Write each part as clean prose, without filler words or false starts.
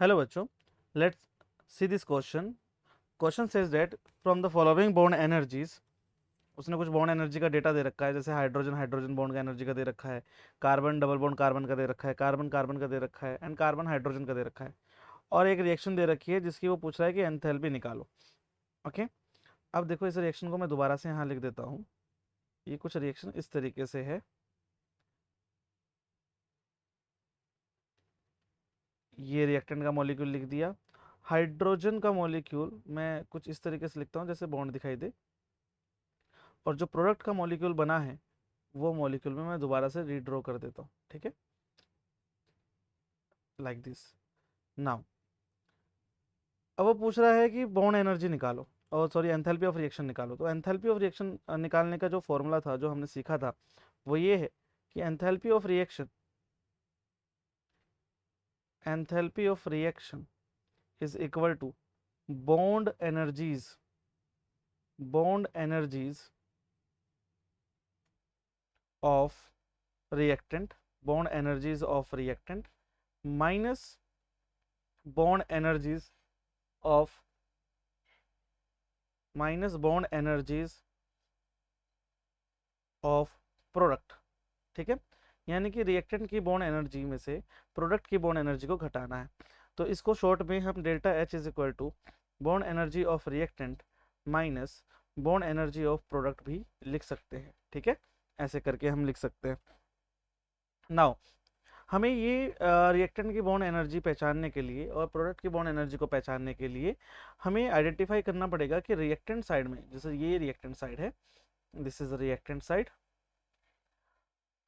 Hello बच्चों, let's see this question. Question says that from the following bond energies. उसने कुछ bond energy का data दे रखा है, जैसे हाइड्रोजन हाइड्रोजन बॉन्ड का एनर्जी का दे रखा है, कार्बन डबल बॉन्ड कार्बन का दे रखा है, कार्बन कार्बन का दे रखा है, एंड कार्बन हाइड्रोजन का दे रखा है. और एक रिएक्शन दे रखी है जिसकी वो पूछ रहा है कि एंथैल्पी निकालो. ओके, अब देखो इस रिएक्शन को मैं दोबारा से यहाँ लिख देता हूँ. ये कुछ रिएक्शन इस तरीके से है. ये रिएक्टेंट का मॉलिक्यूल लिख दिया. हाइड्रोजन का मॉलिक्यूल मैं कुछ इस तरीके से लिखता हूँ जैसे बॉन्ड दिखाई दे. और जो प्रोडक्ट का मॉलिक्यूल बना है वो मॉलिक्यूल में मैं दोबारा से रीड्रॉ कर देता हूँ. ठीक है, लाइक दिस. नाउ अब वो पूछ रहा है कि बॉन्ड एनर्जी निकालो, और सॉरी एंथैल्पी ऑफ रिएक्शन निकालो. तो एंथैल्पी ऑफ रिएक्शन निकालने का जो फॉर्मूला था, जो हमने सीखा था, वो ये है कि enthalpy of reaction is equal to bond energies of reactant, bond energies of reactant minus bond energies of product. ठीक है, यानी कि रिएक्टेंट की बॉन्ड एनर्जी में से प्रोडक्ट की बॉन्ड एनर्जी को घटाना है. तो इसको शॉर्ट में हम delta H is equal to bond energy of reactant minus bond energy of product भी लिख सकते हैं. ठीक है, ऐसे करके हम लिख सकते हैं. नाउ हमें ये रिएक्टेंट की बॉन्ड एनर्जी पहचानने के लिए और प्रोडक्ट की बॉन्ड एनर्जी को पहचानने के लिए हमें आइडेंटिफाई करना पड़ेगा कि रिएक्टेंट साइड में, जैसे ये रिएक्टेंट साइड है, this is reactant side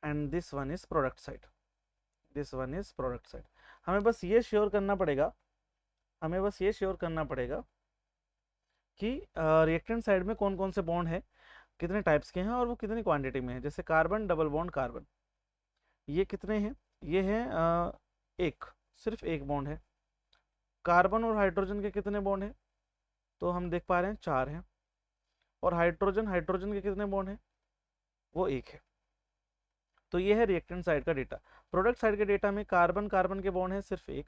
and this one is product side. हमें बस ये श्योर करना पड़ेगा कि रिएक्टेंट साइड में कौन कौन से बॉन्ड है, कितने टाइप्स के हैं और वो कितनी क्वांटिटी में है. जैसे कार्बन डबल बॉन्ड कार्बन, ये कितने हैं? ये है एक, सिर्फ एक बॉन्ड है. कार्बन और हाइड्रोजन के कितने बॉन्ड हैं? तो हम देख पा रहे हैं 4 हैं. और हाइड्रोजन हाइड्रोजन के कितने बॉन्ड हैं? वो एक है. तो ये है रिएक्टेंट साइड का डेटा. प्रोडक्ट साइड के डेटा में कार्बन कार्बन के बॉन्ड है सिर्फ एक,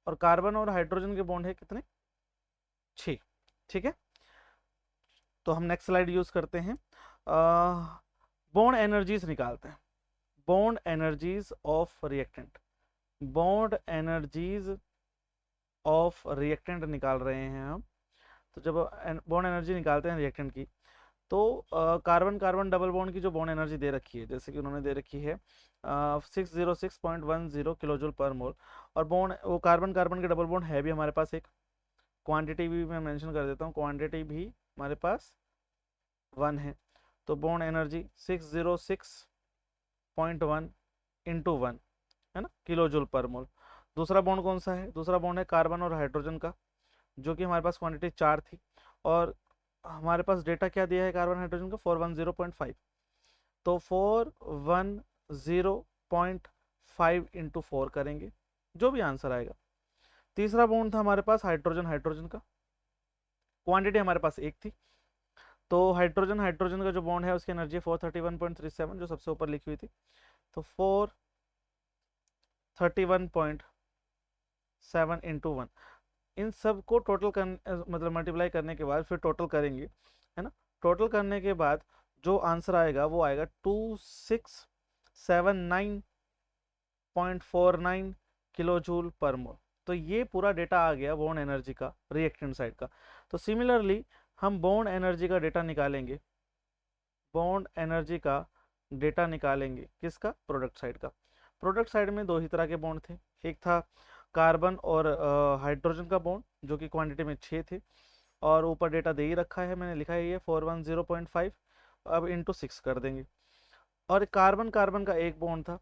और कार्बन और हाइड्रोजन के बॉन्ड है कितने? 6. ठीक है, तो हम नेक्स्ट स्लाइड यूज करते हैं. बॉन्ड एनर्जीज निकालते हैं. बॉन्ड एनर्जीज ऑफ रिएक्टेंट निकाल रहे हैं हम. तो जब बॉन्ड एनर्जी निकालते हैं रिएक्टेंट की, तो कार्बन कार्बन डबल बॉन्ड की जो बॉन्ड एनर्जी दे रखी है, जैसे कि उन्होंने दे रखी है 606.10 किलो जूल पर मोल. और बॉन्ड, वो कार्बन कार्बन के डबल बॉन्ड है भी हमारे पास एक. क्वांटिटी भी मैं मेंशन कर देता हूँ, क्वांटिटी भी हमारे पास 1 है. तो बॉन्ड एनर्जी 606.1 इंटू 1 है ना, किलो जूल पर मोल. दूसरा बॉन्ड कौन सा है? दूसरा बॉन्ड है कार्बन और हाइड्रोजन का, जो कि हमारे पास क्वांटिटी 4 थी. और हमारे पास डेटा क्या दिया है कार्बन हाइड्रोजन का? 410.5. तो 410.5 इंटू 4 करेंगे, जो भी आंसर आएगा. तीसरा बॉन्ड था हमारे पास हाइड्रोजन हाइड्रोजन का, क्वांटिटी हमारे पास एक थी. तो हाइड्रोजन हाइड्रोजन का जो बॉन्ड है उसकी एनर्जी 431.37, जो सबसे ऊपर लिखी हुई थी. तो 431.7 इंटू 1, इन सब को टोटल कर, मतलब मल्टीप्लाई करने के बाद फिर टोटल करेंगे, है ना. टोटल करने के बाद जो आंसर आएगा वो आएगा 2679.49 किलो जूल पर मोल. तो ये पूरा डेटा आ गया बॉन्ड एनर्जी का रिएक्टेंट साइड का. तो सिमिलरली हम बॉन्ड एनर्जी का डेटा निकालेंगे. किसका? प्रोडक्ट साइड का. प्रोडक्ट साइड में दो ही तरह के बॉन्ड थे. एक था कार्बन और हाइड्रोजन का बॉन्ड, जो कि क्वांटिटी में 6 थे. और ऊपर डेटा दे ही रखा है, मैंने लिखा है ये 410.5. अब इंटू 6 कर देंगे. और कार्बन कार्बन का एक बॉन्ड था.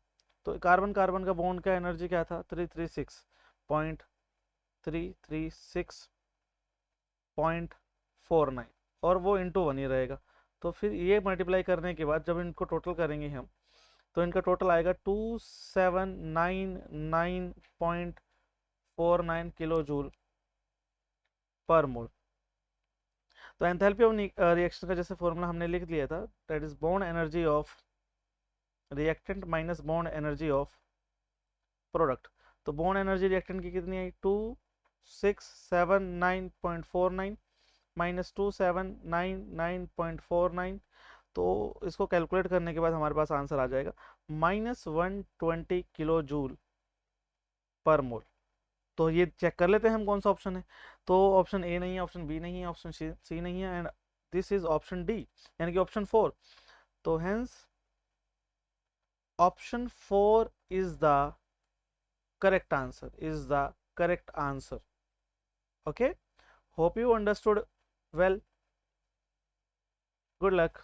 तो कार्बन कार्बन का बॉन्ड का एनर्जी क्या था? 336.49, और वो इंटू 1 ही रहेगा. तो फिर ये मल्टीप्लाई करने के बाद जब इनको टोटल करेंगे हम, तो इनका टोटल आएगा 2799.49 किलो जूल पर मोल. तो एंथैल्पी ऑफ रिएक्शन का जैसे फॉर्मूला हमने लिख लिया था, that is bond energy of reactant minus bond energy of product. तो बॉन्ड एनर्जी रिएक्टेंट की कितनी आई, 2679.49 माइनस 2799.49। तो इसको कैलकुलेट करने के बाद हमारे पास आंसर आ जाएगा -120 किलो जूल पर मोल। तो ये चेक कर लेते हैं हम कौन सा ऑप्शन है। तो ऑप्शन ए नहीं है, ऑप्शन बी नहीं है, ऑप्शन सी नहीं है, and this is option D, यानी कि ऑप्शन 4। तो hence option 4 is the correct answer, is the correct answer. Okay, hope you understood well. Good luck.